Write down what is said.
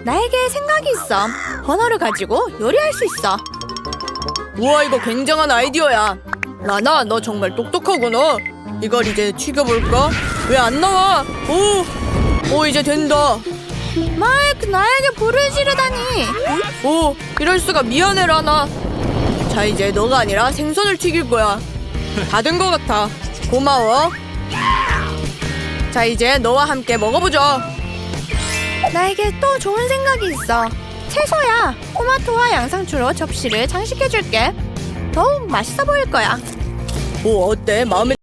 나에게 생각이 있어. 버너를 가지고 요리할 수 있어. 우와, 이거 굉장한 아이디어야. 라나, 너 정말 똑똑하구나. 이걸 이제 튀겨볼까? 왜 안 나와? 오, 이제 된다. 마이크, 나에게 불을 지르다니. 오, 이럴 수가. 미안해, 라나. 자, 이제 너가 아니라 생선을 튀길 거야. 다 된 것 같아. 고마워. 자, 이제 너와 함께 먹어보자. 나에게 또 좋은 생각이 있어. 채소야. 토마토와 양상추로 접시를 장식해줄게. 더욱 맛있어 보일 거야. 오, 어때? 마음에